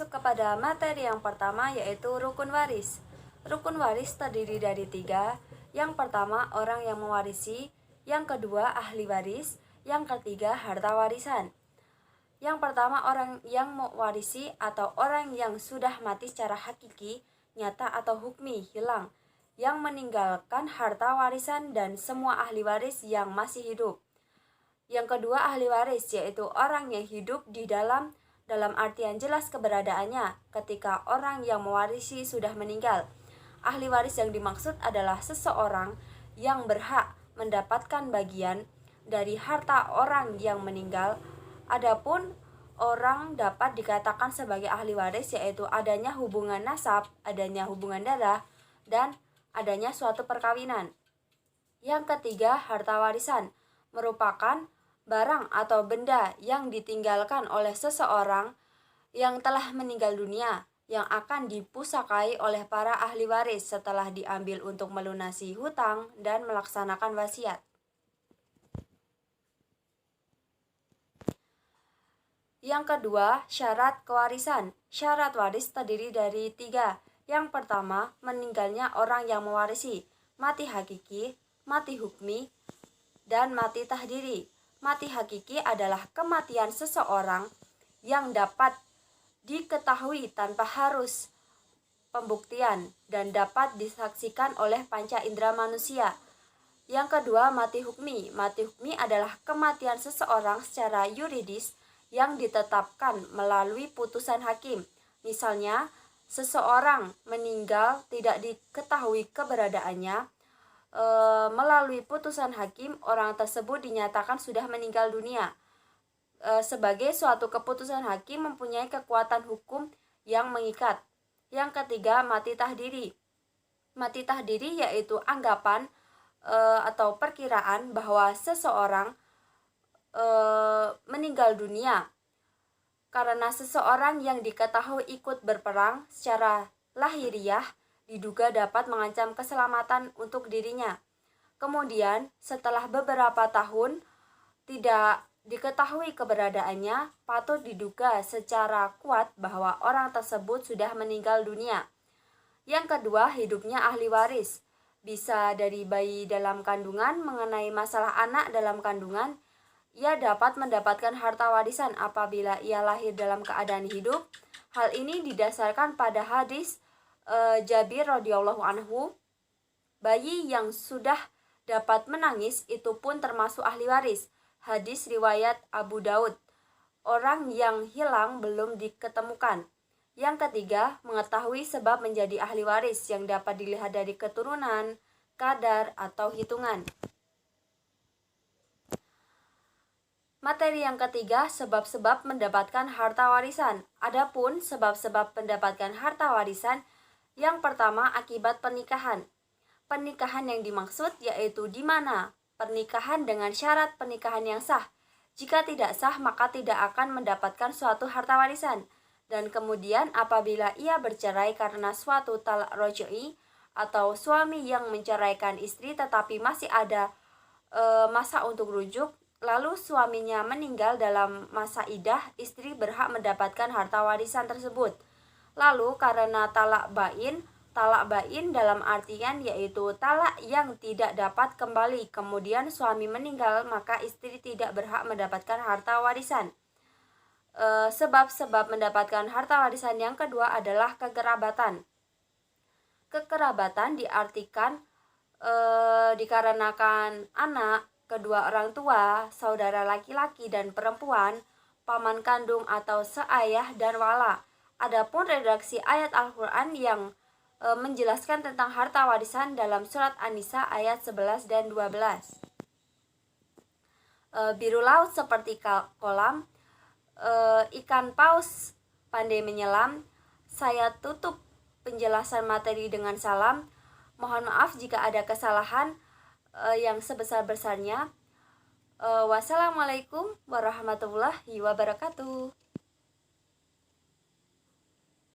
masuk kepada materi yang pertama, yaitu rukun waris. Rukun waris terdiri dari 3. Yang pertama, orang yang mewarisi. Yang kedua, ahli waris. Yang ketiga, harta warisan. Yang pertama, orang yang mewarisi atau orang yang sudah mati secara hakiki, nyata atau hukmi, hilang, yang meninggalkan harta warisan dan semua ahli waris yang masih hidup. Yang kedua, ahli waris, yaitu orang yang hidup di dalam artian jelas keberadaannya ketika orang yang mewarisi sudah meninggal. Ahli waris yang dimaksud adalah seseorang yang berhak mendapatkan bagian dari harta orang yang meninggal. Adapun orang dapat dikatakan sebagai ahli waris yaitu adanya hubungan nasab, adanya hubungan darah, dan adanya suatu perkawinan. Yang ketiga, harta warisan merupakan barang atau benda yang ditinggalkan oleh seseorang yang telah meninggal dunia yang akan dipusakai oleh para ahli waris setelah diambil untuk melunasi hutang dan melaksanakan wasiat. Yang kedua, syarat kewarisan. Syarat waris terdiri dari 3. Yang pertama, meninggalnya orang yang mewarisi, mati hakiki, mati hukmi, dan mati tahdiri. Mati hakiki adalah kematian seseorang yang dapat diketahui tanpa harus pembuktian dan dapat disaksikan oleh panca indera manusia. Yang kedua, mati hukmi. Mati hukmi adalah kematian seseorang secara yuridis yang ditetapkan melalui putusan hakim. Misalnya, seseorang meninggal tidak diketahui keberadaannya, melalui putusan hakim, orang tersebut dinyatakan sudah meninggal dunia. Sebagai suatu keputusan hakim mempunyai kekuatan hukum yang mengikat. Yang ketiga, mati tahdiri. Mati tahdiri yaitu anggapan atau perkiraan bahwa seseorang meninggal dunia karena seseorang yang diketahui ikut berperang secara lahiriah diduga dapat mengancam keselamatan untuk dirinya. Kemudian, setelah beberapa tahun tidak diketahui keberadaannya, patut diduga secara kuat bahwa orang tersebut sudah meninggal dunia. Yang kedua, hidupnya ahli waris. Bisa dari bayi dalam kandungan. Mengenai masalah anak dalam kandungan, ia dapat mendapatkan harta warisan apabila ia lahir dalam keadaan hidup. Hal ini didasarkan pada hadis Jabir radhiyallahu anhu, bayi yang sudah dapat menangis itu pun termasuk ahli waris. Hadis riwayat Abu Daud. Orang yang hilang belum diketemukan. Yang ketiga, mengetahui sebab menjadi ahli waris yang dapat dilihat dari keturunan, kadar, atau hitungan. Materi yang ketiga, sebab-sebab mendapatkan harta warisan. Adapun sebab-sebab mendapatkan harta warisan, yang pertama, akibat pernikahan. Pernikahan yang dimaksud yaitu di mana pernikahan dengan syarat pernikahan yang sah. Jika tidak sah, maka tidak akan mendapatkan suatu harta warisan. Dan kemudian apabila ia bercerai karena suatu talak roj'i atau suami yang menceraikan istri tetapi masih ada masa untuk rujuk, lalu suaminya meninggal dalam masa iddah, istri berhak mendapatkan harta warisan tersebut. Lalu karena talak bain dalam artian yaitu talak yang tidak dapat kembali, kemudian suami meninggal, maka istri tidak berhak mendapatkan harta warisan. Sebab-sebab mendapatkan harta warisan yang kedua adalah kekerabatan. Kekerabatan diartikan dikarenakan anak, kedua orang tua, saudara laki-laki dan perempuan, paman kandung atau seayah dan wala. Adapun redaksi ayat Al-Quran yang menjelaskan tentang harta warisan dalam surat An-Nisa ayat 11 dan 12. Biru laut seperti kolam, ikan paus pandai menyelam. Saya tutup penjelasan materi dengan salam. Mohon maaf jika ada kesalahan yang sebesar-besarnya. Wassalamualaikum warahmatullahi wabarakatuh.